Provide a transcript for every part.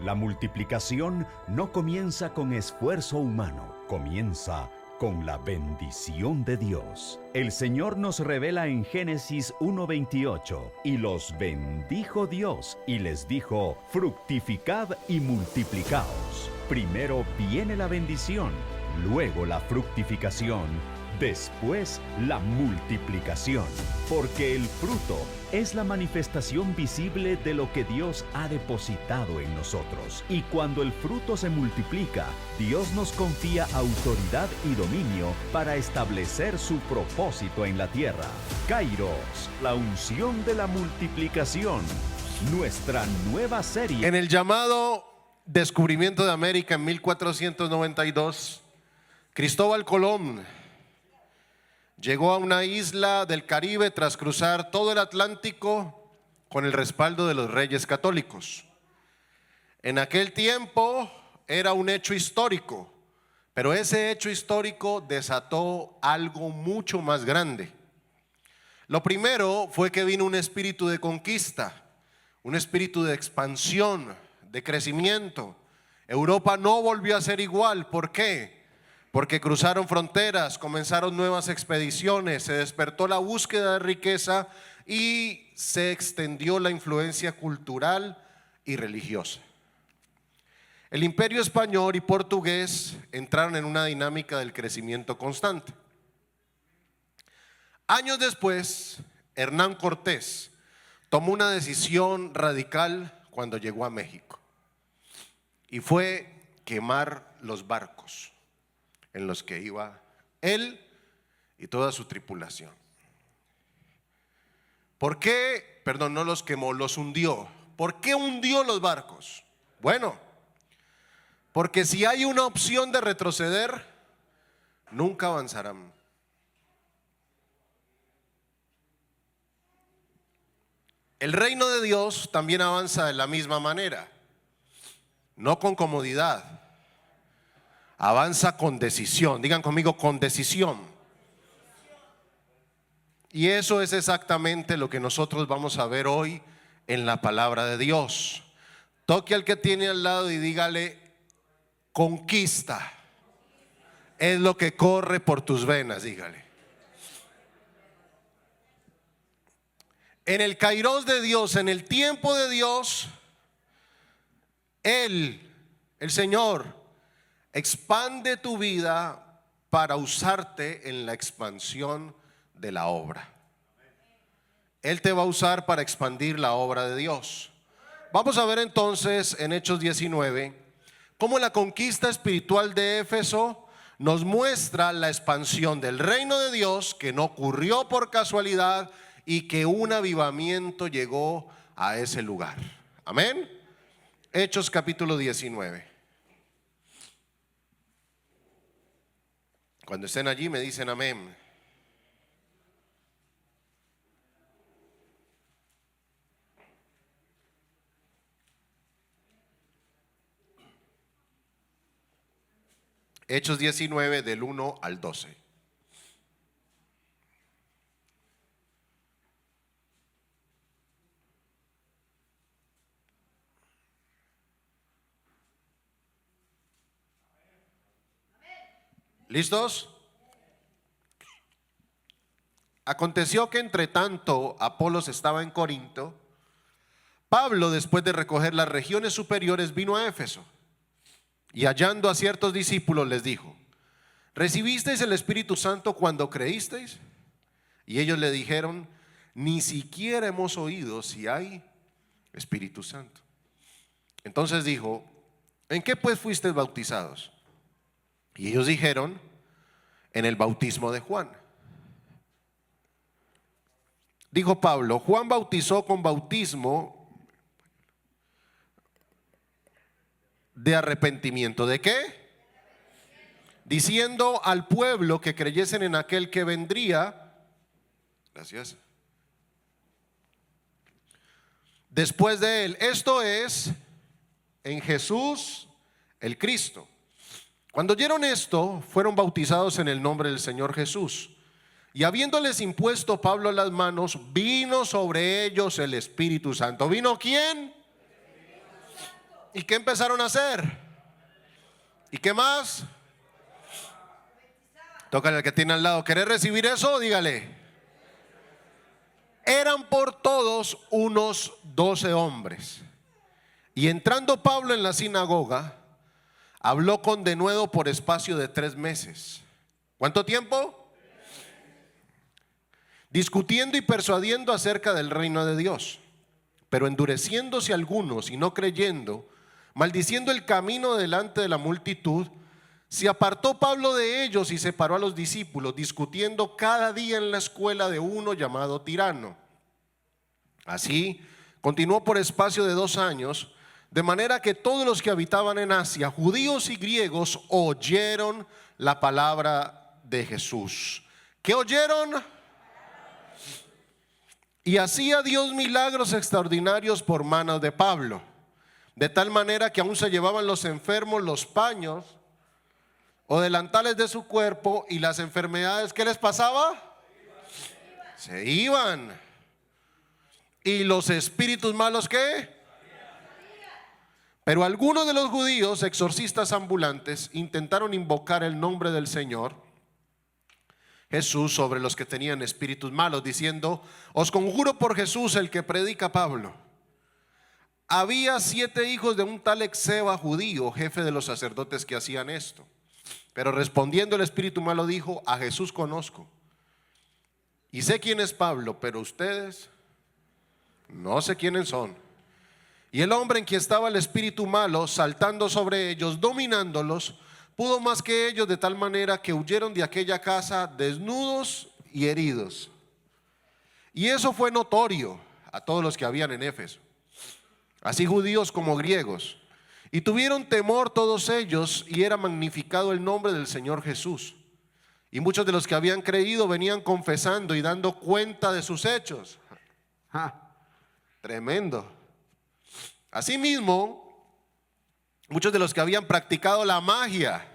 La multiplicación no comienza con esfuerzo humano, comienza con la bendición de Dios. El Señor nos revela en Génesis 1:28, y los bendijo Dios y les dijo: fructificad y multiplicaos. Primero viene la bendición, luego la fructificación, después la multiplicación, porque el fruto es la manifestación visible de lo que Dios ha depositado en nosotros. Y cuando el fruto se multiplica, Dios nos confía autoridad y dominio para establecer su propósito en la tierra. Kairos, la unción de la multiplicación, nuestra nueva serie. En el llamado descubrimiento de América en 1492, Cristóbal Colón llegó a una isla del Caribe tras cruzar todo el Atlántico con el respaldo de los reyes católicos. En aquel tiempo era un hecho histórico, pero ese hecho histórico desató algo mucho más grande. Lo primero fue que vino un espíritu de conquista, un espíritu de expansión, de crecimiento. Europa no volvió a ser igual. ¿Por qué? Porque cruzaron fronteras, comenzaron nuevas expediciones, se despertó la búsqueda de riqueza y se extendió la influencia cultural y religiosa. El imperio español y portugués entraron en una dinámica del crecimiento constante. Años después, Hernán Cortés tomó una decisión radical cuando llegó a México, y fue quemar los barcos en los que iba él y toda su tripulación. ¿Por qué? Perdón, no los quemó, los hundió. ¿Por qué hundió los barcos? Bueno, porque si hay una opción de retroceder, nunca avanzarán. El reino de Dios también avanza de la misma manera, no con comodidad. Avanza con decisión. Digan conmigo: con decisión. Y eso es exactamente lo que nosotros vamos a ver hoy en la palabra de Dios. Toque al que tiene al lado y dígale: conquista es lo que corre por tus venas. Dígale. En el kairos de Dios, en el tiempo de Dios, el Señor expande tu vida para usarte en la expansión de la obra. Él te va a usar para expandir la obra de Dios. Vamos a ver entonces en Hechos 19 cómo la conquista espiritual de Éfeso nos muestra la expansión del reino de Dios, que no ocurrió por casualidad y que un avivamiento llegó a ese lugar. Amén. Hechos capítulo 19. Cuando estén allí me dicen amén. Hechos 19 del 1 al 12. ¿Listos? Aconteció que entre tanto Apolos estaba en Corinto, Pablo, después de recoger las regiones superiores, vino a Éfeso, y hallando a ciertos discípulos les dijo: ¿recibisteis el Espíritu Santo cuando creísteis? Y ellos le dijeron: ni siquiera hemos oído si hay Espíritu Santo. Entonces dijo: ¿en qué pues fuisteis bautizados? Y ellos dijeron: en el bautismo de Juan. Dijo Pablo: Juan bautizó con bautismo de arrepentimiento. ¿De qué? Diciendo al pueblo que creyesen en aquel que vendría, gracias, después de él, esto es, en Jesús el Cristo. Cuando oyeron esto, fueron bautizados en el nombre del Señor Jesús. Y habiéndoles impuesto Pablo las manos, vino sobre ellos el Espíritu Santo. ¿Vino quién? ¿Y qué empezaron a hacer? ¿Y qué más? Tócale al que tiene al lado. ¿Querés recibir eso? Dígale. Eran por todos unos 12 hombres. Y entrando Pablo en la sinagoga, habló con denuedo por espacio de 3 meses. ¿Cuánto tiempo? Discutiendo y persuadiendo acerca del reino de Dios. Pero endureciéndose algunos y no creyendo, maldiciendo el camino delante de la multitud, se apartó Pablo de ellos y separó a los discípulos, discutiendo cada día en la escuela de uno llamado Tirano. Así continuó por espacio de 2 años, de manera que todos los que habitaban en Asia, judíos y griegos, oyeron la palabra de Jesús. ¿Qué oyeron? Y hacía Dios milagros extraordinarios por manos de Pablo, de tal manera que aún se llevaban los enfermos los paños o delantales de su cuerpo, y las enfermedades, ¿qué les pasaba? Se iban. ¿Y los espíritus malos qué? Pero algunos de los judíos, exorcistas ambulantes, intentaron invocar el nombre del Señor Jesús sobre los que tenían espíritus malos, diciendo: os conjuro por Jesús, el que predica Pablo. Había 7 hijos de un tal Exeba, judío, jefe de los sacerdotes, que hacían esto. Pero respondiendo el espíritu malo dijo: a Jesús conozco y sé quién es Pablo, pero ustedes no sé quiénes son. Y el hombre en quien estaba el espíritu malo, saltando sobre ellos, dominándolos, pudo más que ellos, de tal manera que huyeron de aquella casa desnudos y heridos. Y eso fue notorio a todos los que habían en Éfeso, así judíos como griegos. Y tuvieron temor todos ellos, y era magnificado el nombre del Señor Jesús. Y muchos de los que habían creído venían confesando y dando cuenta de sus hechos. Tremendo. Asimismo, muchos de los que habían practicado la magia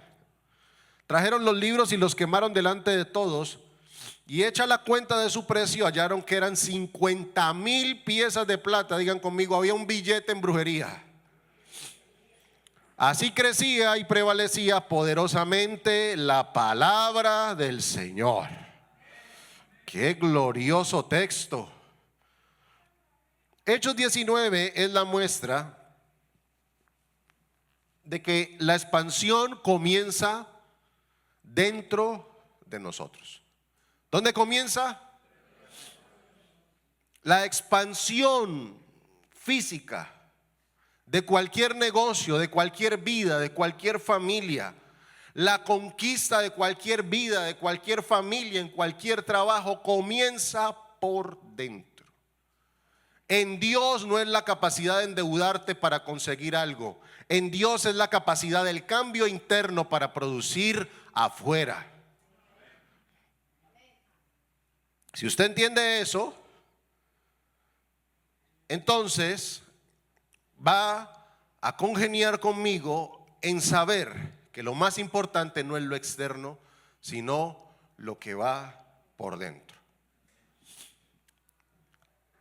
trajeron los libros y los quemaron delante de todos, y hecha la cuenta de su precio, hallaron que eran 50,000 piezas de plata. Digan conmigo, había un billete en brujería. Así crecía y prevalecía poderosamente la palabra del Señor. Qué glorioso texto. Hechos 19 es la muestra de que la expansión comienza dentro de nosotros. ¿Dónde comienza? La expansión física de cualquier negocio, de cualquier vida, de cualquier familia, la conquista de cualquier vida, de cualquier familia, en cualquier trabajo, comienza por dentro. En Dios no es la capacidad de endeudarte para conseguir algo. En Dios es la capacidad del cambio interno para producir afuera. Si usted entiende eso, entonces va a congeniar conmigo en saber que lo más importante no es lo externo, sino lo que va por dentro.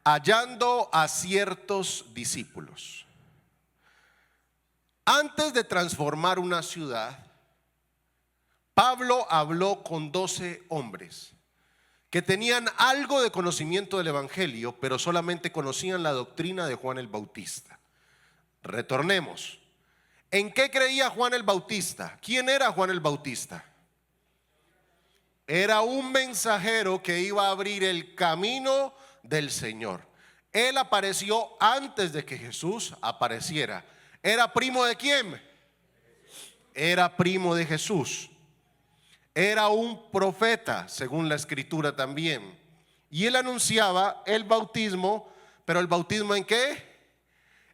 Hallando a ciertos discípulos. Antes de transformar una ciudad, Pablo habló con 12 hombres que tenían algo de conocimiento del evangelio, pero solamente conocían la doctrina de Juan el Bautista. Retornemos. ¿En qué creía Juan el Bautista? ¿Quién era Juan el Bautista? Era un mensajero que iba a abrir el camino del Señor. Él apareció antes de que Jesús apareciera. ¿Era primo de quién? Era primo de Jesús. Era un profeta, según la escritura también. Y él anunciaba el bautismo, pero ¿el bautismo en qué?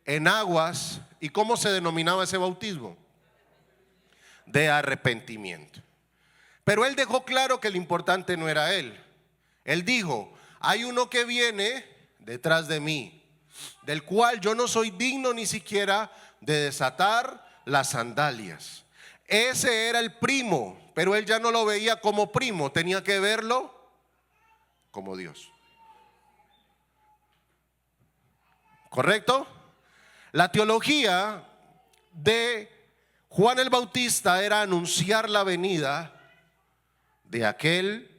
En aguas. ¿Y cómo se denominaba ese bautismo? De arrepentimiento. Pero él dejó claro que lo importante no era él. Él dijo: hay uno que viene detrás de mí, del cual yo no soy digno ni siquiera de desatar las sandalias. Ese era el primo, pero él ya no lo veía como primo, tenía que verlo como Dios. ¿Correcto? La teología de Juan el Bautista era anunciar la venida de aquel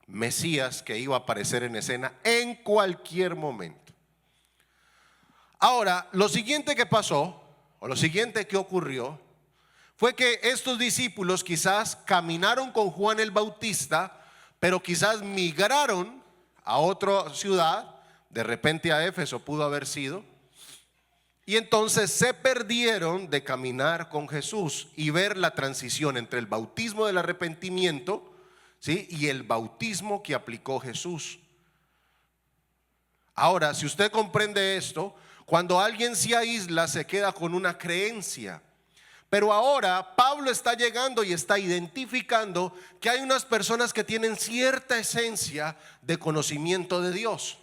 Mesías que iba a aparecer en escena en cualquier momento. Ahora, lo siguiente que pasó, o lo siguiente que ocurrió, fue que estos discípulos quizás caminaron con Juan el Bautista, pero quizás migraron a otra ciudad, de repente a Éfeso pudo haber sido, y entonces se perdieron de caminar con Jesús y ver la transición entre el bautismo del arrepentimiento, ¿sí?, y el bautismo que aplicó Jesús. Ahora, si usted comprende esto, cuando alguien se aísla se queda con una creencia. Pero ahora Pablo está llegando y está identificando que hay unas personas que tienen cierta esencia de conocimiento de Dios.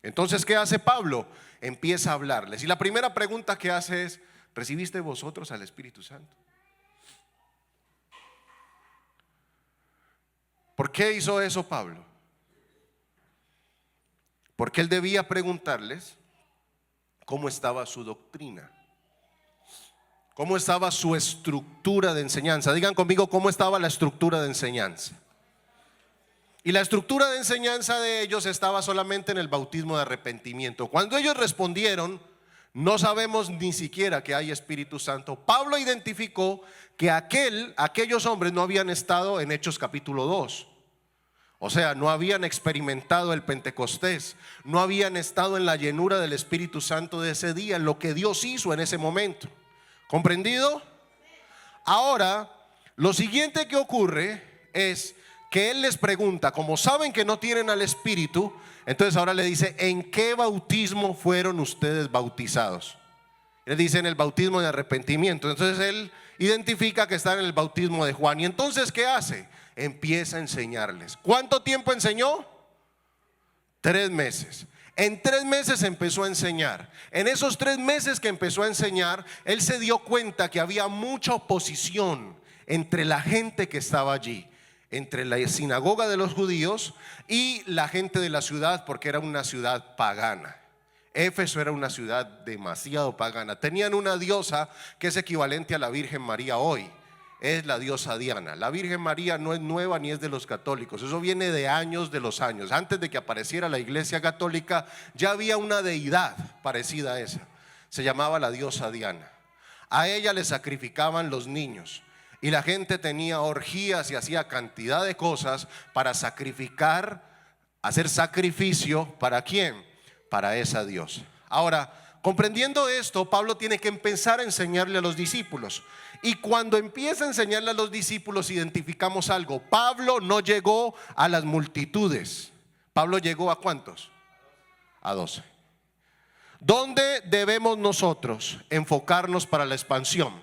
Entonces, ¿qué hace Pablo? Empieza a hablarles. Y la primera pregunta que hace es: ¿recibiste vosotros al Espíritu Santo? ¿Por qué hizo eso Pablo? Porque él debía preguntarles cómo estaba su doctrina, cómo estaba su estructura de enseñanza. Digan conmigo, ¿cómo estaba la estructura de enseñanza? Y la estructura de enseñanza de ellos estaba solamente en el bautismo de arrepentimiento. Cuando ellos respondieron, no sabemos ni siquiera que hay Espíritu Santo, Pablo identificó que aquellos hombres no habían estado en Hechos capítulo 2. O sea, no habían experimentado el Pentecostés, no habían estado en la llenura del Espíritu Santo de ese día, en lo que Dios hizo en ese momento. ¿Comprendido? Ahora, lo siguiente que ocurre es que él les pregunta, como saben que no tienen al Espíritu, entonces ahora le dice: ¿en qué bautismo fueron ustedes bautizados? Él dice: en el bautismo de arrepentimiento. Entonces él identifica que están en el bautismo de Juan. Y entonces, ¿qué hace? Empieza a enseñarles. ¿Cuánto tiempo enseñó? 3 meses. En 3 meses empezó a enseñar. En esos 3 meses que empezó a enseñar, él se dio cuenta que había mucha oposición entre la gente que estaba allí, entre la sinagoga de los judíos y la gente de la ciudad, porque era una ciudad pagana. Éfeso era una ciudad demasiado pagana. Tenían una diosa que es equivalente a la Virgen María hoy. Es la diosa Diana. La Virgen María no es nueva ni es de los católicos. Eso viene de años de los años. Antes de que apareciera la iglesia católica, ya había una deidad parecida a esa. Se llamaba la diosa Diana. A ella le sacrificaban los niños. Y la gente tenía orgías y hacía cantidad de cosas para sacrificar, hacer sacrificio. ¿Para quién? Para esa diosa. Ahora, comprendiendo esto, Pablo tiene que empezar a enseñarle a los discípulos. Y cuando empieza a enseñarle a los discípulos, identificamos algo. Pablo no llegó a las multitudes. Pablo llegó ¿a cuántos? A 12. ¿Dónde debemos nosotros enfocarnos para la expansión?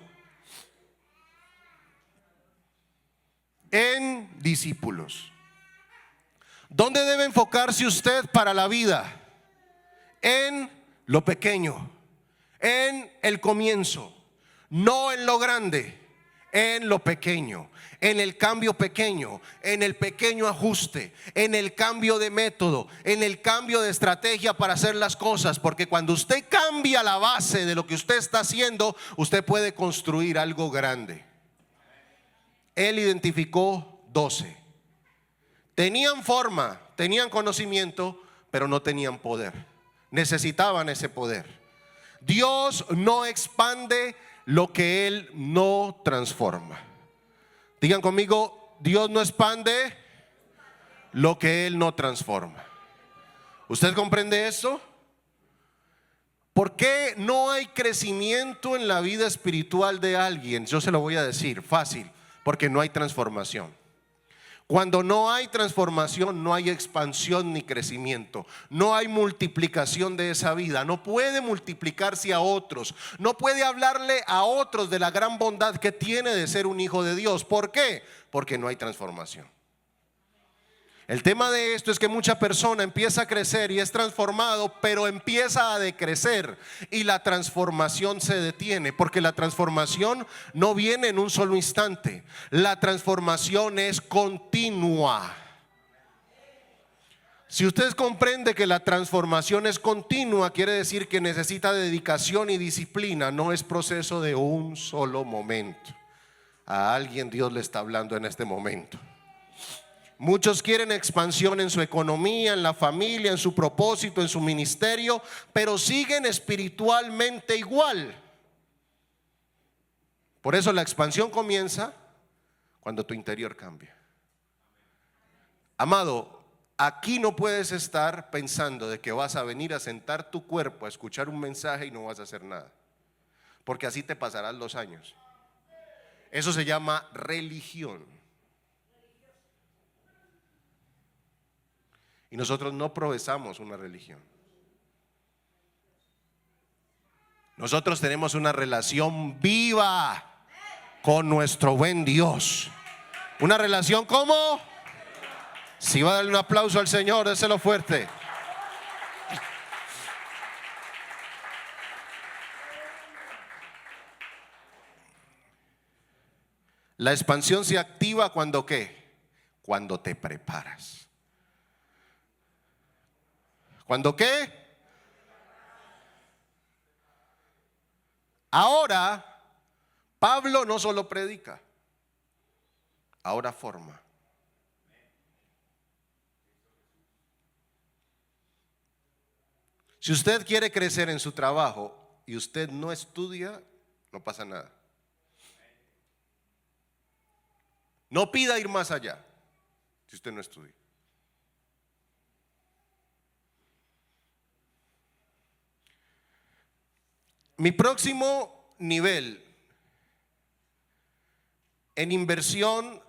En discípulos. ¿Dónde debe enfocarse usted para la vida? En lo pequeño, en el comienzo, no en lo grande, en lo pequeño, en el cambio pequeño, en el pequeño ajuste, en el cambio de método, en el cambio de estrategia para hacer las cosas. Porque cuando usted cambia la base de lo que usted está haciendo, usted puede construir algo grande. Él identificó 12. Tenían forma, tenían conocimiento, pero no tenían poder. Necesitaban ese poder. Dios no expande lo que Él no transforma. Digan conmigo: Dios no expande lo que Él no transforma. ¿Usted comprende eso? ¿Por qué no hay crecimiento en la vida espiritual de alguien? Yo se lo voy a decir fácil: porque no hay transformación. Cuando no hay transformación, no hay expansión ni crecimiento. No hay multiplicación de esa vida. No puede multiplicarse a otros. No puede hablarle a otros de la gran bondad que tiene de ser un hijo de Dios. ¿Por qué? Porque no hay transformación. El tema de esto es que mucha persona empieza a crecer y es transformado, pero empieza a decrecer y la transformación se detiene, porque la transformación no viene en un solo instante. La transformación es continua. Si usted comprende que la transformación es continua, quiere decir que necesita dedicación y disciplina, no es proceso de un solo momento. A alguien Dios le está hablando en este momento. Muchos quieren expansión en su economía, en la familia, en su propósito, en su ministerio, pero siguen espiritualmente igual. Por eso la expansión comienza cuando tu interior cambia. Amado, aquí no puedes estar pensando de que vas a venir a sentar tu cuerpo a escuchar un mensaje y no vas a hacer nada, porque así te pasarán los años. Eso se llama religión. Y nosotros no profesamos una religión. Nosotros tenemos una relación viva con nuestro buen Dios. Una relación ¿cómo? Si va a darle un aplauso al Señor, déselo fuerte. La expansión se activa cuando ¿qué? Cuando te preparas. ¿Cuándo qué? Ahora, Pablo no solo predica, ahora forma. Si usted quiere crecer en su trabajo y usted no estudia, no pasa nada. No pida ir más allá si usted no estudia. Mi próximo nivel en inversión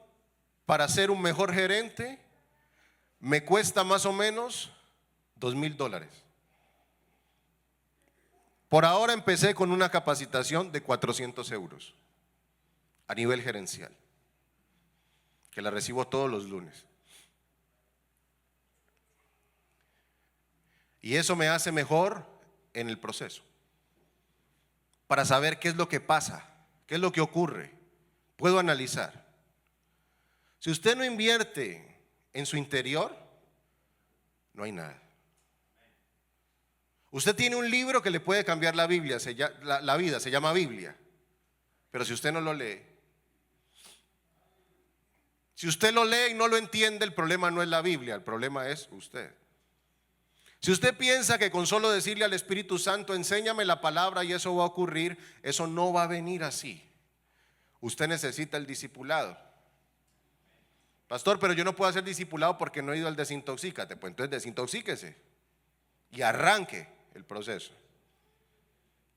para ser un mejor gerente me cuesta más o menos $2,000. Por ahora empecé con una capacitación de 400 euros a nivel gerencial, que la recibo todos los lunes. Y eso me hace mejor en el proceso, para saber qué es lo que pasa, qué es lo que ocurre. Puedo analizar. Si usted no invierte en su interior, no hay nada. Usted tiene un libro que le puede cambiar la Biblia, la vida, se llama Biblia. Pero si usted no lo lee, si usted lo lee y no lo entiende, el problema no es la Biblia, el problema es usted. Si usted piensa que con solo decirle al Espíritu Santo, enséñame la palabra y eso va a ocurrir, eso no va a venir así. Usted necesita el discipulado. Pastor, pero yo no puedo ser discipulado porque no he ido al desintoxícate. Pues entonces desintoxíquese y arranque el proceso.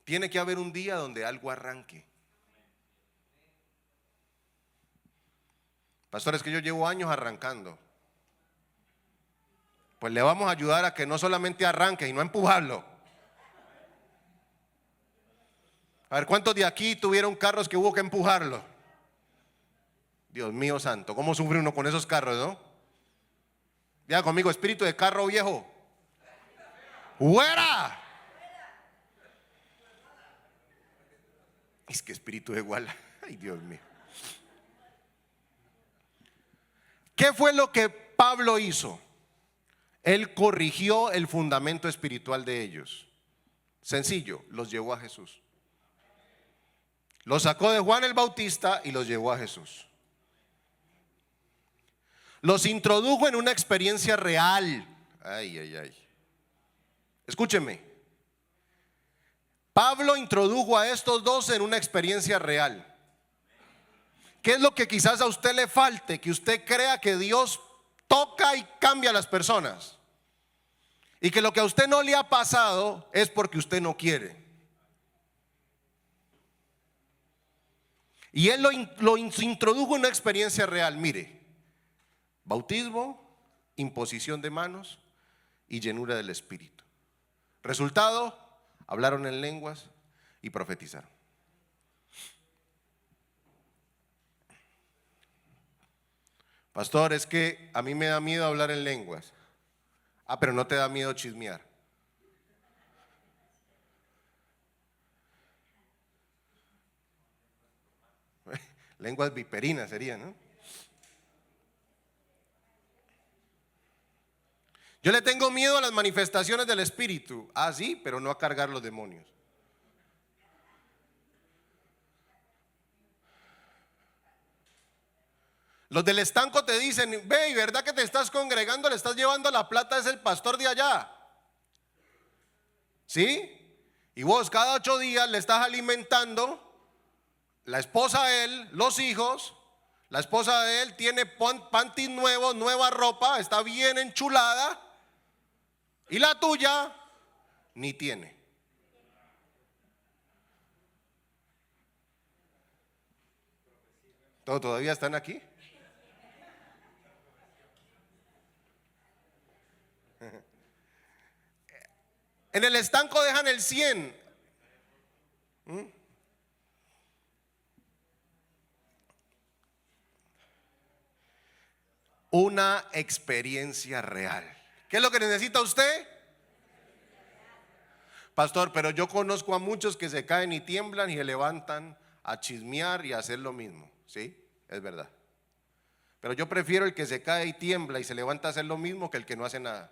Tiene que haber un día donde algo arranque. Pastor, es que yo llevo años arrancando. Pues le vamos a ayudar a que no solamente arranque y no a empujarlo. A ver, ¿cuántos de aquí tuvieron carros que hubo que empujarlo? Dios mío santo, ¿cómo sufre uno con esos carros, no? Ya conmigo, espíritu de carro viejo, ¡fuera! Es que espíritu de igual. Ay, Dios mío. ¿Qué fue lo que Pablo hizo? Él corrigió el fundamento espiritual de ellos. Sencillo, los llevó a Jesús. Los sacó de Juan el Bautista y los llevó a Jesús. Los introdujo en una experiencia real. Ay, ay, ay. Escúcheme. Pablo introdujo a estos dos en una experiencia real. ¿Qué es lo que quizás a usted le falte? Que usted crea que Dios toca y cambia a las personas, y que lo que a usted no le ha pasado es porque usted no quiere. Y él lo introdujo en una experiencia real. Mire, bautismo, imposición de manos y llenura del Espíritu. Resultado, hablaron en lenguas y profetizaron. Pastor, es que a mí me da miedo hablar en lenguas. Ah, pero no te da miedo chismear. Lenguas viperinas serían, ¿no? Yo le tengo miedo a las manifestaciones del Espíritu. Ah, sí, pero no a cargar los demonios. Los del estanco te dicen: ve, y verdad que te estás congregando, le estás llevando la plata, es el pastor de allá. ¿Sí? Y vos cada 8 días le estás alimentando, la esposa de él, los hijos. La esposa de él tiene panties nuevos, nueva ropa, está bien enchulada. Y la tuya ni tiene. ¿Todavía están aquí? En el estanco dejan el 100. Una experiencia real. ¿Qué es lo que necesita usted? Pastor, pero yo conozco a muchos que se caen y tiemblan y se levantan a chismear y a hacer lo mismo. Sí, es verdad. Pero yo prefiero el que se cae y tiembla y se levanta a hacer lo mismo que el que no hace nada.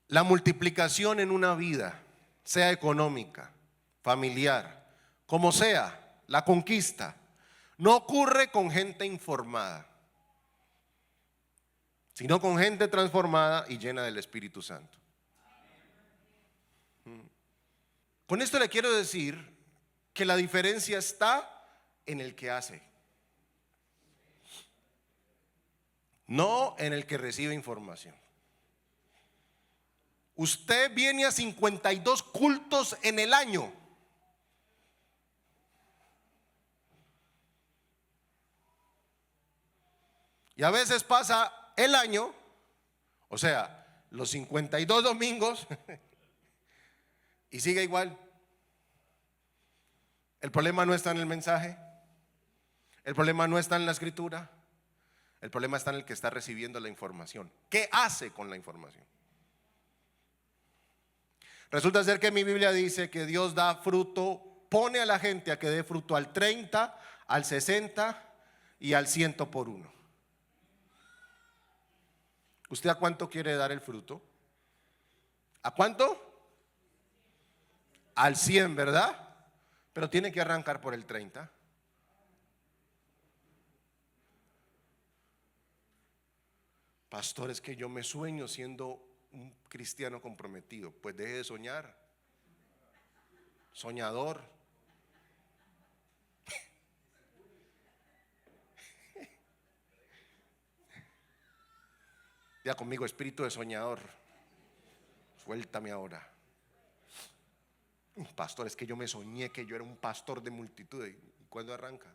La multiplicación en una vida, sea económica, familiar, como sea, la conquista, no ocurre con gente informada, sino con gente transformada y llena del Espíritu Santo. Con esto le quiero decir que la diferencia está en el que hace, no en el que recibe información. Usted viene a 52 cultos en el año. Y a veces pasa el año, o sea, los 52 domingos, y sigue igual. El problema no está en el mensaje, el problema no está en la escritura, el problema está en el que está recibiendo la información. ¿Qué hace con la información? Resulta ser que mi Biblia dice que Dios da fruto, pone a la gente a que dé fruto al 30, al 60 y al 100 por uno. ¿Usted a cuánto quiere dar el fruto? ¿A cuánto? Al 100, ¿verdad? Pero tiene que arrancar por el 30. Pastor, es que yo me sueño siendo un cristiano comprometido. Pues deje de soñar. Soñador. Ya conmigo, espíritu de soñador, suéltame ahora. Pastor, es que yo me soñé que yo era un pastor de multitudes. ¿Y cuándo arranca?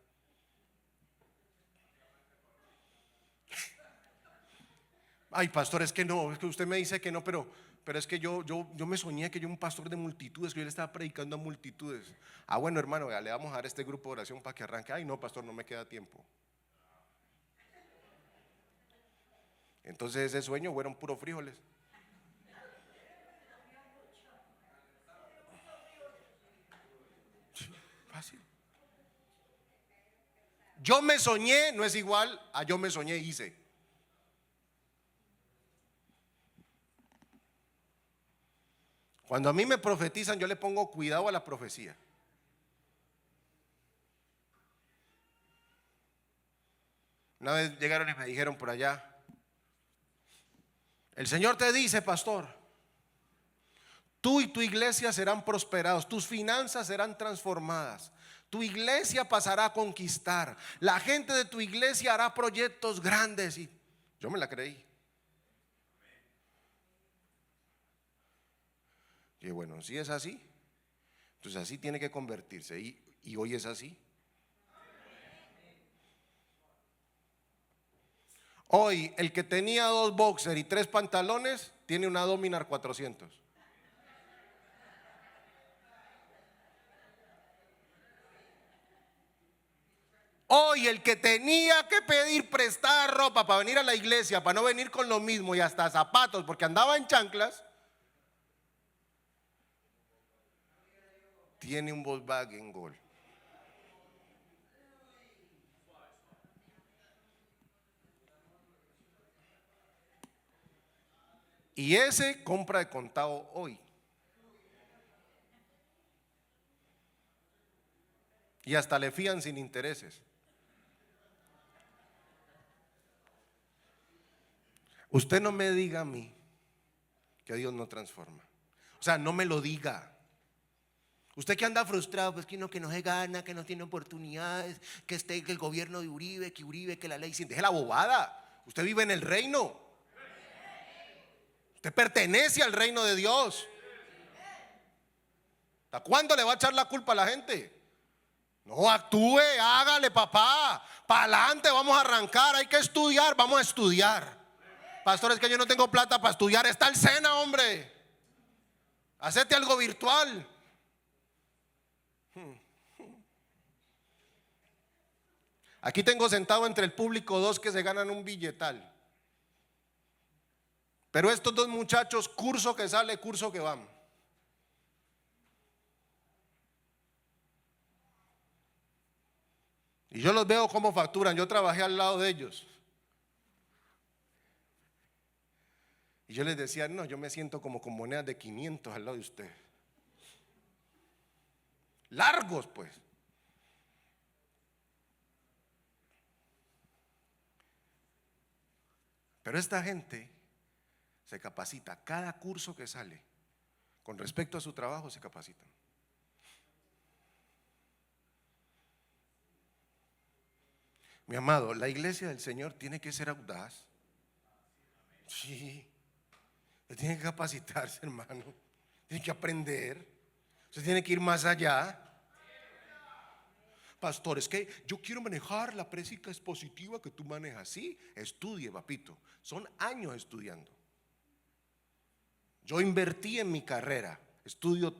Ay, pastor, es que no, es que usted me dice que no, pero es que yo me soñé que yo era un pastor de multitudes, que yo le estaba predicando a multitudes. Ah, bueno, hermano, le vamos a dar este grupo de oración para que arranque. Ay, no, pastor, no me queda tiempo. Entonces ese sueño fueron puros frijoles. Fácil. Yo me soñé no es igual a yo me soñé hice. Cuando a mí me profetizan, yo le pongo cuidado a la profecía. Una vez llegaron y me dijeron por allá: el Señor te dice, pastor, tú y tu iglesia serán prosperados, tus finanzas serán transformadas, tu iglesia pasará a conquistar, la gente de tu iglesia hará proyectos grandes. Y yo me la creí. Y bueno, si es así, entonces así tiene que convertirse. Y hoy es así. Hoy el que tenía 2 boxers y 3 pantalones tiene una Dominar 400. Hoy el que tenía que pedir prestada ropa para venir a la iglesia, para no venir con lo mismo y hasta zapatos porque andaba en chanclas, tiene un Volkswagen Gol. Y ese compra de contado hoy. Y hasta le fían sin intereses. Usted no me diga a mí que Dios no transforma. O sea, no me lo diga. Usted que anda frustrado, pues que no se gana, que no tiene oportunidades, que el gobierno de Uribe, que la ley sin. Deje la bobada. Usted vive en el reino. Usted pertenece al reino de Dios. ¿Hasta cuándo le va a echar la culpa a la gente? No, actúe, hágale, papá. Para adelante, vamos a arrancar. Hay que estudiar, vamos a estudiar. Pastor, es que yo no tengo plata para estudiar. Está el SENA, hombre. Hacete algo virtual. Aquí tengo sentado entre el público dos que se ganan un billetal. Pero estos dos muchachos, curso que sale, curso que van. Y yo los veo cómo facturan. Yo trabajé al lado de ellos. Y yo les decía, no, yo me siento como con monedas de 500 al lado de usted. Largos, pues. Pero esta gente se capacita. Cada curso que sale, con respecto a su trabajo, se capacitan. Mi amado, la iglesia del Señor tiene que ser audaz. Sí, usted tiene que capacitarse, hermano. Tiene que aprender. Usted tiene que ir más allá. Pastor, es que yo quiero manejar la prédica expositiva que tú manejas. Sí, estudie, papito. Son años estudiando. Yo invertí en mi carrera, estudio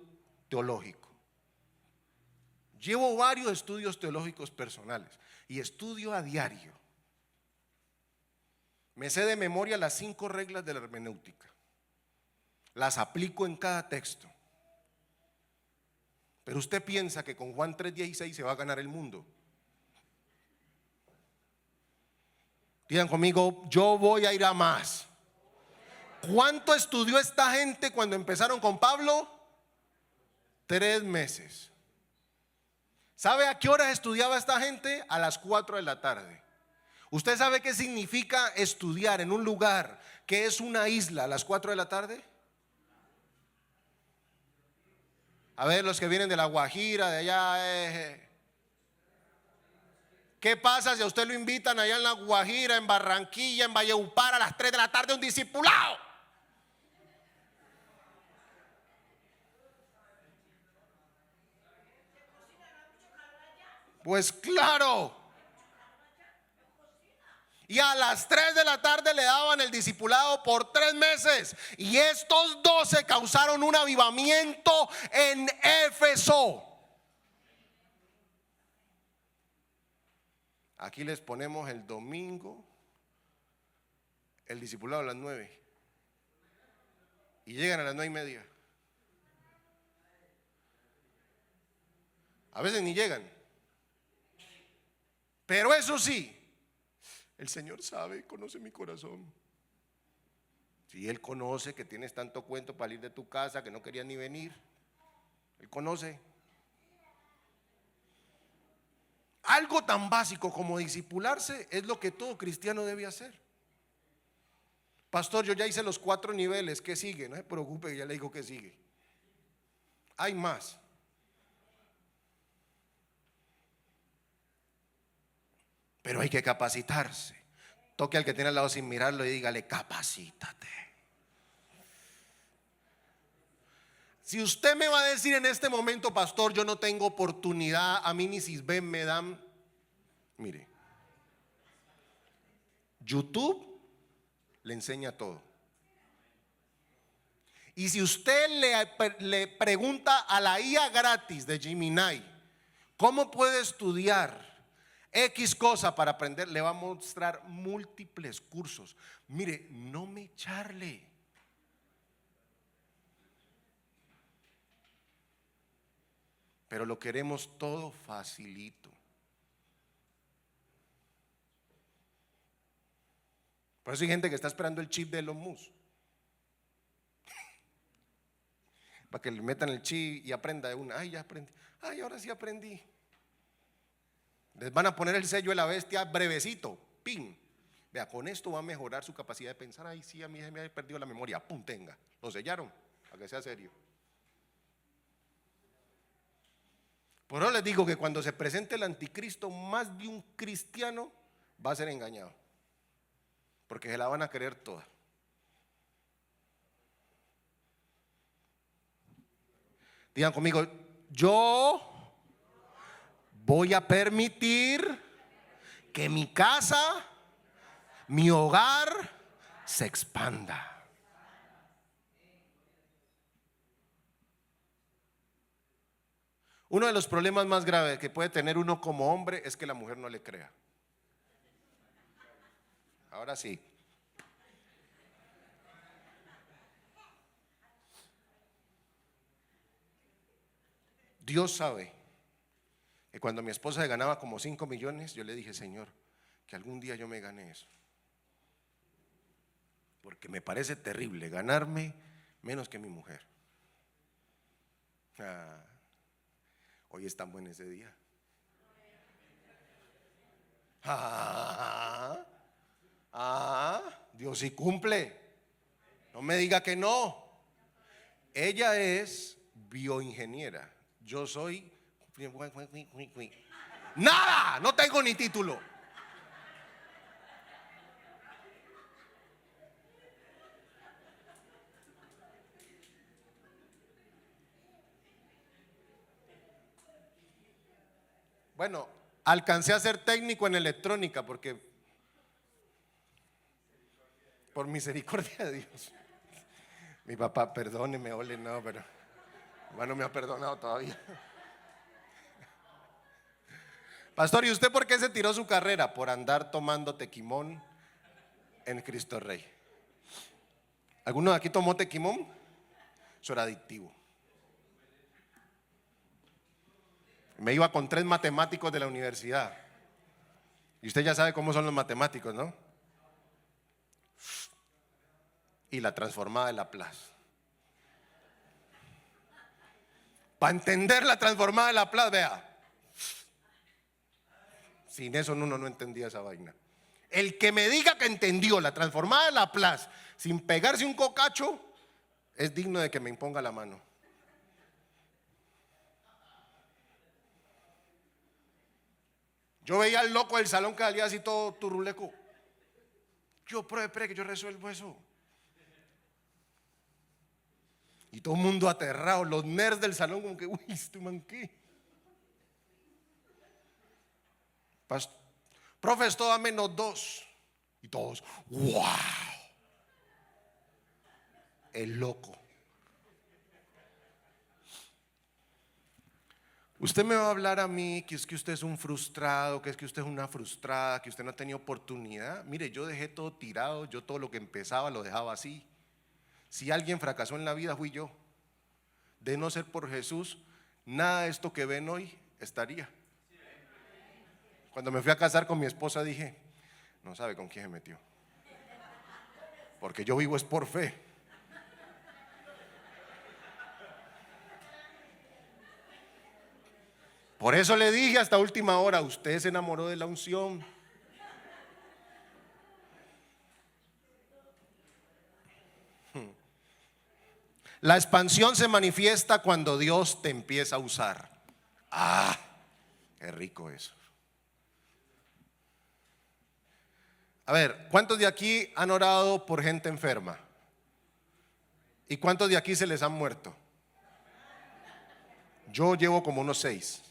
teológico. Llevo varios estudios teológicos personales y estudio a diario. Me sé de memoria las 5 reglas de la hermenéutica. Las aplico en cada texto. Pero usted piensa que con Juan 3:16 se va a ganar el mundo. Digan conmigo, yo voy a ir a más. ¿Cuánto estudió esta gente cuando empezaron con Pablo? 3 meses. ¿Sabe a qué horas estudiaba esta gente? A las 4 de la tarde. ¿Usted sabe qué significa estudiar en un lugar que es una isla a las 4 de la tarde? A ver, los que vienen de La Guajira, de allá. ¿Qué pasa si a usted lo invitan allá en La Guajira, en Barranquilla, en Valledupar a las 3 de la tarde un discipulado? Pues claro. Y a las 3 de la tarde le daban el discipulado por 3 meses. Y estos 12 causaron un avivamiento en Éfeso. Aquí les ponemos el domingo el discipulado a las 9. Y llegan a las 9:30. A veces ni llegan. Pero eso sí, el Señor sabe, conoce mi corazón. Si Él conoce que tienes tanto cuento para ir de tu casa, que no querías ni venir. Él conoce. Algo tan básico como discipularse es lo que todo cristiano debe hacer. Pastor, yo ya hice los 4 niveles. ¿Qué sigue? No se preocupe, ya le digo que sigue. Hay más. Pero hay que capacitarse. Toque al que tiene al lado sin mirarlo y dígale, capacítate. Si usted me va a decir en este momento, pastor, yo no tengo oportunidad, a mí ni Sisbén me dan. Mire, YouTube le enseña todo. Y si usted le pregunta a la IA gratis de Gemini, ¿cómo puede estudiar X cosa para aprender, le va a mostrar múltiples cursos. Mire, no me charle. Pero lo queremos todo facilito. Por eso hay gente que está esperando el chip de Elon Musk, para que le metan el chip y aprenda de una. Ay, ya aprendí. Ay, ahora sí aprendí. Les van a poner el sello de la bestia brevecito. Pin. Vea, con esto va a mejorar su capacidad de pensar. Ay, sí, a mí se me ha perdido la memoria. Pum, tenga. Lo sellaron, para que sea serio. Por eso les digo que cuando se presente el anticristo, más de un cristiano va a ser engañado, porque se la van a creer toda. Digan conmigo: yo voy a permitir que mi casa, mi hogar se expanda. Uno de los problemas más graves que puede tener uno como hombre es que la mujer no le crea. Ahora sí. Dios sabe que cuando mi esposa se ganaba como 5 millones, yo le dije: Señor, que algún día yo me gane eso, porque me parece terrible ganarme menos que mi mujer. Hoy estamos en ese día. Dios sí cumple. No me diga que no. Ella es bioingeniera. Yo soy nada, no tengo ni título. Bueno, alcancé a ser técnico en electrónica porque, por misericordia de Dios, mi papá, perdóneme, ole, no, pero no me ha perdonado todavía. Pastor, ¿y usted por qué se tiró su carrera? Por andar tomando tequimón en Cristo Rey. ¿Alguno de aquí tomó tequimón? Eso era adictivo. Me iba con 3 matemáticos de la universidad. Y usted ya sabe cómo son los matemáticos, ¿no? Y la transformada de Laplace. Para entender la transformada de Laplace, vea, sin eso uno no entendía esa vaina. El que me diga que entendió la transformada de Laplace sin pegarse un cocacho es digno de que me imponga la mano. Yo veía al loco del salón que salía así todo turruleco. Yo, espere que yo resuelvo eso. Y todo el mundo aterrado, los nerds del salón como que, uy, este man, ¿qué? Profe, esto da -2. Y todos, wow. El loco. Usted me va a hablar a mí que es que usted es un frustrado, que es que usted es una frustrada, que usted no ha tenido oportunidad. Mire, yo dejé todo tirado, yo todo lo que empezaba lo dejaba así. Si alguien fracasó en la vida fui yo. De no ser por Jesús, nada de esto que ven hoy estaría. Cuando me fui a casar con mi esposa dije: no sabe con quién se metió, porque yo vivo es por fe. Por eso le dije hasta última hora: usted se enamoró de la unción. La expansión se manifiesta cuando Dios te empieza a usar. Qué rico eso. A ver, ¿cuántos de aquí han orado por gente enferma? ¿Y cuántos de aquí se les han muerto? Yo llevo como unos 6.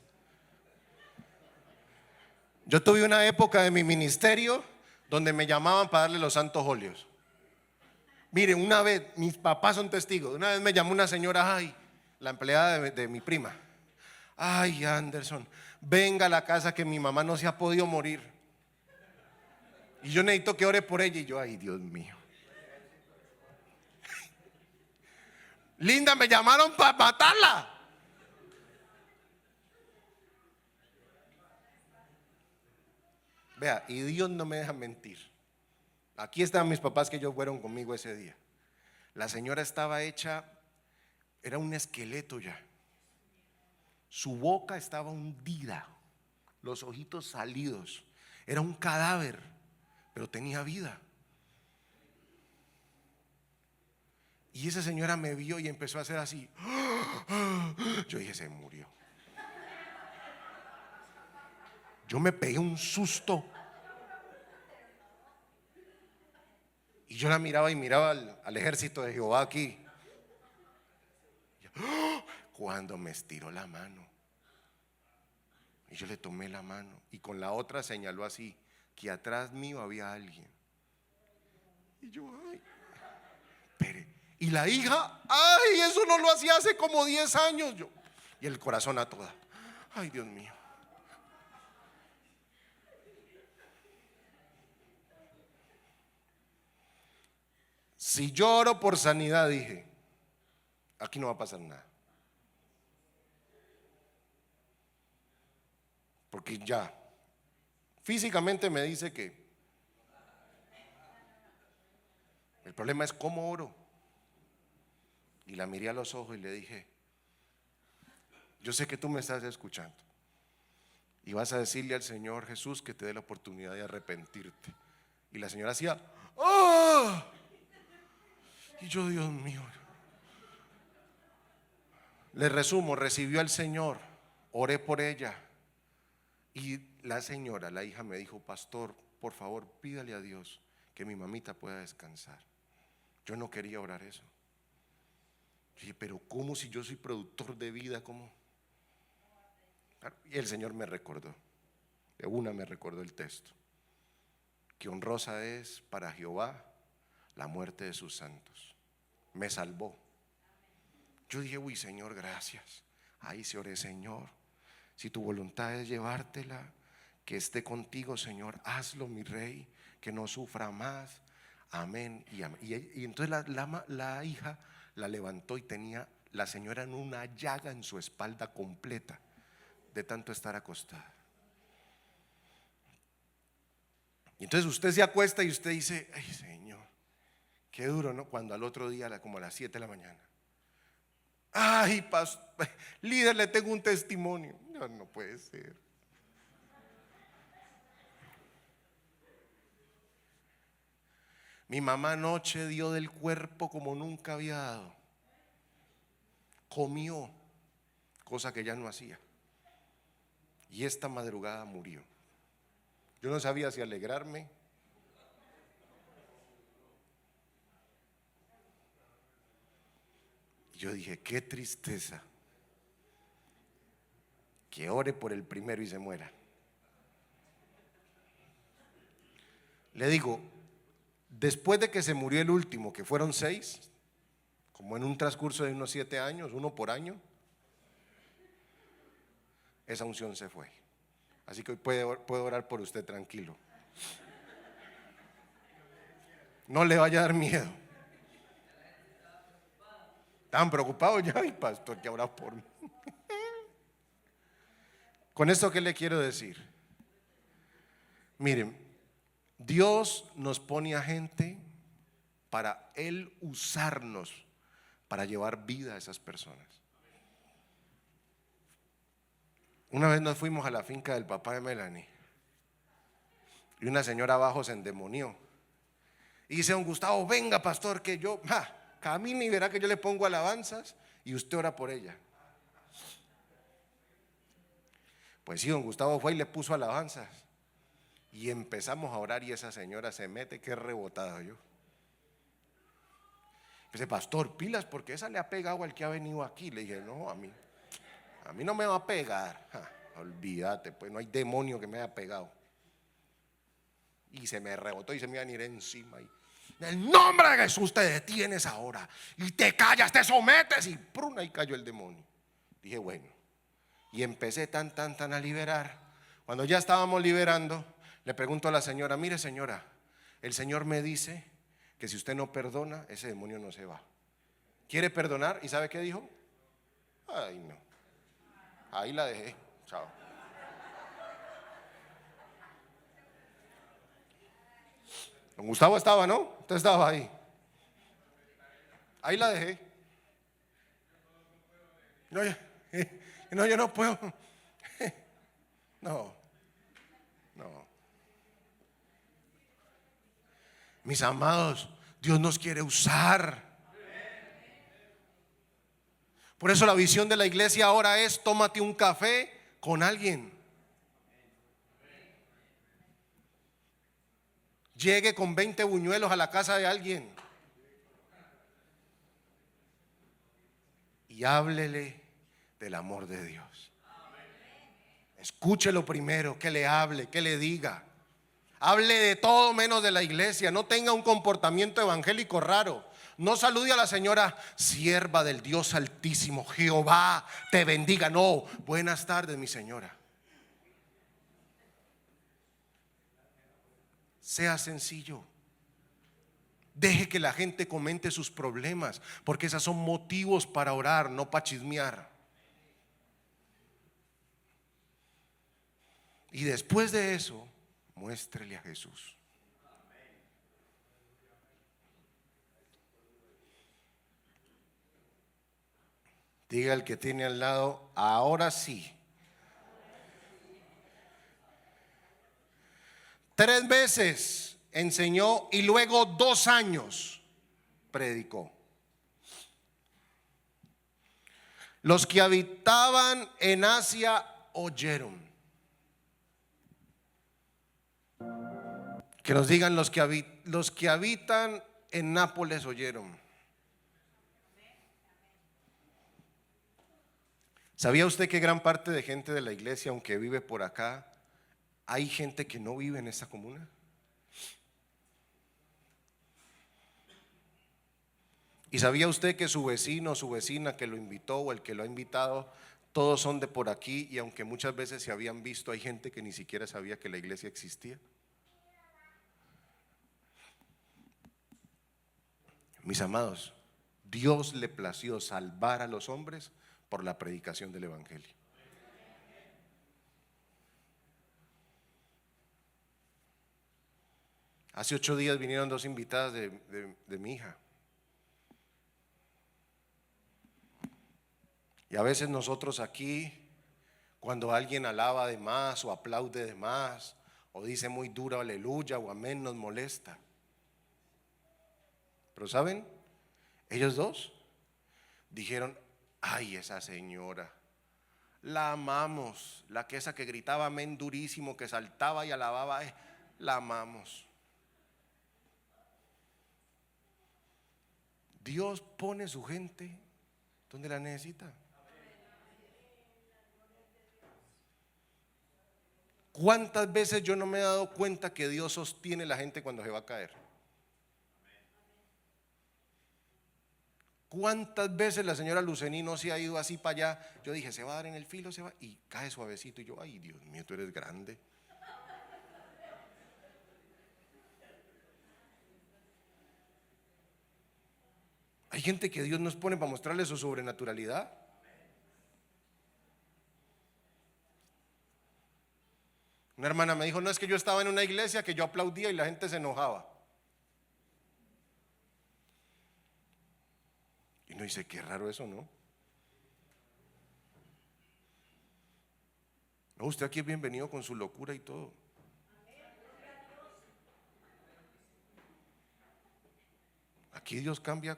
Yo tuve una época de mi ministerio donde me llamaban para darle los santos óleos. Miren, una vez, mis papás son testigos, una vez me llamó una señora, la empleada de mi prima. Ay, Anderson, venga a la casa que mi mamá no se ha podido morir. Y yo necesito que ore por ella. Y yo, ay, Dios mío. Linda, me llamaron para matarla. Vea, y Dios no me deja mentir. Aquí están mis papás que ellos fueron conmigo ese día. La señora estaba hecha, era un esqueleto ya. Su boca estaba hundida, los ojitos salidos. Era un cadáver, pero tenía vida. Y esa señora me vio y empezó a hacer así. Yo dije, se murió. Yo me pegué un susto. Y yo la miraba y miraba al ejército de Jehová aquí. Cuando me estiró la mano. Y yo le tomé la mano. Y con la otra señaló así, que atrás mío había alguien. Y yo, ay. Pero, y la hija, ay, eso no lo hacía hace como 10 años. Yo, y el corazón a toda. Ay, Dios mío. Si yo oro por sanidad, dije, aquí no va a pasar nada. Porque ya, físicamente me dice que el problema es cómo oro. Y la miré a los ojos y le dije, yo sé que tú me estás escuchando y vas a decirle al Señor Jesús que te dé la oportunidad de arrepentirte. Y la señora hacía, ¡oh! Y yo, Dios mío. Le resumo, recibió al Señor, oré por ella. Y la señora, la hija me dijo, pastor, por favor, pídale a Dios que mi mamita pueda descansar. Yo no quería orar eso. Yo dije, pero ¿cómo si yo soy productor de vida? ¿Cómo? Y el Señor me recordó, de una me recordó el texto, que honrosa es para Jehová la muerte de sus santos. Me salvó. Yo dije, uy, Señor, gracias. Ahí se oré, Señor, si tu voluntad es llevártela, que esté contigo, Señor, hazlo, mi rey, que no sufra más. Amén y amén. Y entonces la hija la levantó y tenía la señora en una llaga en su espalda completa de tanto estar acostada. Y entonces usted se acuesta y usted dice, ay, Señor, qué duro, ¿no? Cuando al otro día, como a las 7 de la mañana, ay, pastor, líder, le tengo un testimonio. No, no puede ser. Mi mamá anoche dio del cuerpo como nunca había dado. Comió, cosa que ya no hacía. Y esta madrugada murió. Yo no sabía si alegrarme. Yo dije, qué tristeza que ore por el primero y se muera. Le digo, después de que se murió el último, que fueron 6, como en un transcurso de unos 7 años, uno por año, esa unción se fue. Así que hoy puedo orar por usted tranquilo. No le vaya a dar miedo. ¿Están preocupados ya? Ay, pastor, que orado por mí. Con esto, ¿qué le quiero decir? Miren, Dios nos pone a gente para Él usarnos para llevar vida a esas personas. Una vez nos fuimos a la finca del papá de Melanie y una señora abajo se endemonió y dice, don Gustavo, venga, pastor, que yo camine y verá que yo le pongo alabanzas y usted ora por ella. Pues sí, don Gustavo fue y le puso alabanzas y empezamos a orar y esa señora se mete, que rebotada yo. Dice, pastor, pilas, porque esa le ha pegado al que ha venido aquí. Le dije, no, a mí no me va a pegar. Olvídate, pues no hay demonio que me haya pegado. Y se me rebotó y se me iba a ir encima. Y, en el nombre de Jesús te detienes ahora y te callas, te sometes, y pruna, y cayó el demonio. Dije, bueno, Y empecé tan a liberar. Cuando ya estábamos liberando, le pregunto a la señora: mire señora, el Señor me dice que si usted no perdona, ese demonio no se va. ¿Quiere perdonar? ¿Y sabe qué dijo? Ay, no. Ahí la dejé. Chao. Don Gustavo estaba, ¿no? Usted estaba ahí. Ahí la dejé. No, yo no puedo. No. Mis amados, Dios nos quiere usar. Por eso la visión de la iglesia ahora es: tómate un café con alguien. Llegue con 20 buñuelos a la casa de alguien y háblele del amor de Dios. Escúchelo primero, que le hable, que le diga. Hable de todo menos de la iglesia. No tenga un comportamiento evangélico raro. No salude a la señora: sierva del Dios Altísimo, Jehová te bendiga. No, buenas tardes mi señora. Sea sencillo. Deje que la gente comente sus problemas, porque esos son motivos para orar, no para chismear. Y después de eso, muéstrele a Jesús. Diga al que tiene al lado: ahora sí. 3 veces enseñó y luego 2 años predicó. Los que habitaban en Asia oyeron. Que nos digan los que habitan en Nápoles oyeron. ¿Sabía usted que gran parte de gente de la iglesia, aunque vive por acá, hay gente que no vive en esta comuna? ¿Y sabía usted que su vecino o su vecina que lo invitó o el que lo ha invitado, todos son de por aquí? Y aunque muchas veces se habían visto, hay gente que ni siquiera sabía que la iglesia existía. Mis amados, Dios le plació salvar a los hombres por la predicación del evangelio. Hace 8 días vinieron 2 invitadas de mi hija. Y a veces nosotros aquí, cuando alguien alaba de más o aplaude de más o dice muy duro aleluya o amén, nos molesta. Pero ¿saben? Ellos 2 dijeron: ay, esa señora, la amamos. Esa que gritaba amén durísimo, que saltaba y alababa, la amamos. Dios pone su gente donde la necesita. ¿Cuántas veces yo no me he dado cuenta que Dios sostiene a la gente cuando se va a caer? ¿Cuántas veces la señora Lucení no se ha ido así para allá? Yo dije: se va a dar en el filo, se va, y cae suavecito. Y yo: ay, Dios mío, tú eres grande. Hay gente que Dios nos pone para mostrarle su sobrenaturalidad. Una hermana me dijo: no, es que yo estaba en una iglesia que yo aplaudía y la gente se enojaba. Y no dice: qué raro eso, ¿no? No, usted aquí es bienvenido con su locura y todo. Aquí Dios cambia.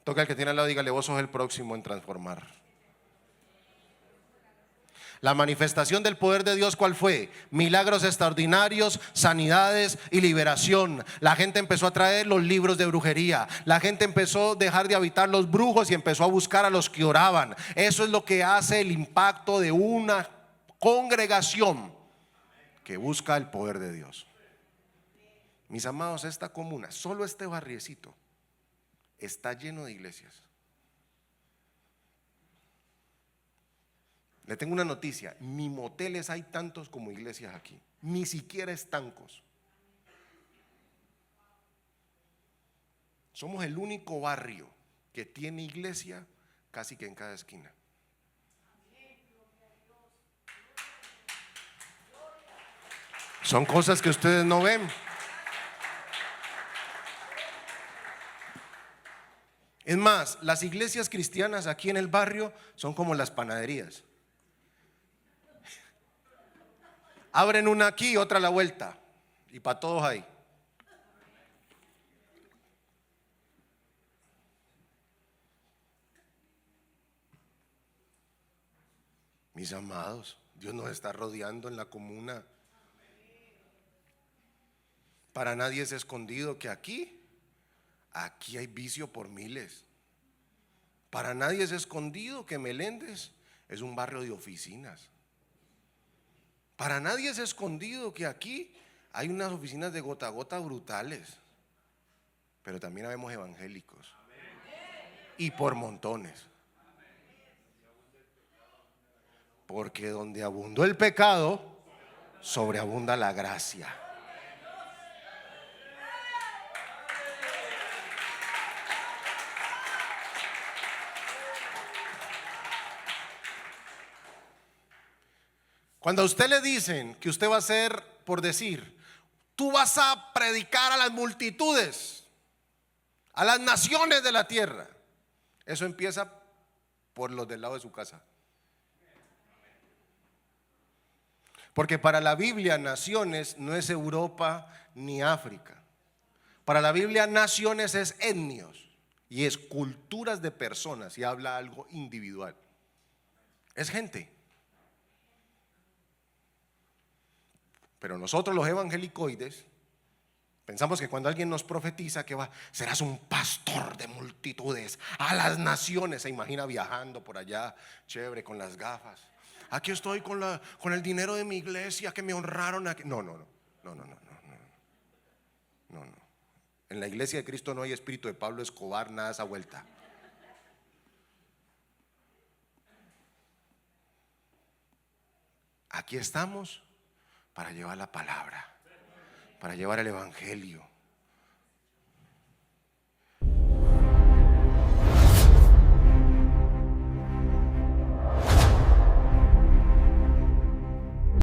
Toca al que tiene al lado, dígale: vos sos el próximo en transformar. La manifestación del poder de Dios, ¿cuál fue? Milagros extraordinarios, sanidades y liberación. La gente empezó a traer los libros de brujería. La gente empezó a dejar de habitar los brujos y empezó a buscar a los que oraban. Eso es lo que hace el impacto de una congregación que busca el poder de Dios. Mis amados, esta comuna, solo este barriecito, está lleno de iglesias. Le tengo una noticia, ni moteles hay tantos como iglesias aquí, ni siquiera estancos. Somos el único barrio que tiene iglesia casi que en cada esquina. Son cosas que ustedes no ven. Es más, las iglesias cristianas aquí en el barrio son como las panaderías. Abren una aquí y otra a la vuelta, y para todos hay. Mis amados, Dios nos está rodeando en la comuna. Para nadie es escondido que aquí hay vicio por miles. Para nadie es escondido que Meléndez es un barrio de oficinas. Para nadie es escondido que aquí hay unas oficinas de gota a gota brutales. Pero también habemos evangélicos. Y por montones. Porque donde abundó el pecado, sobreabunda la gracia. Cuando a usted le dicen que usted va a ser, por decir, tú vas a predicar a las multitudes, a las naciones de la tierra, eso empieza por los del lado de su casa. Porque para la Biblia naciones no es Europa ni África. Para la Biblia naciones es etnios y es culturas de personas, y habla algo individual. Es gente. Pero nosotros los evangelicoides pensamos que cuando alguien nos profetiza que serás un pastor de multitudes a las naciones, se imagina viajando por allá, chévere, con las gafas. Aquí estoy con el dinero de mi iglesia que me honraron aquí. No. En la iglesia de Cristo no hay espíritu de Pablo Escobar, nada de esa vuelta. Aquí estamos para llevar la palabra, para llevar el evangelio.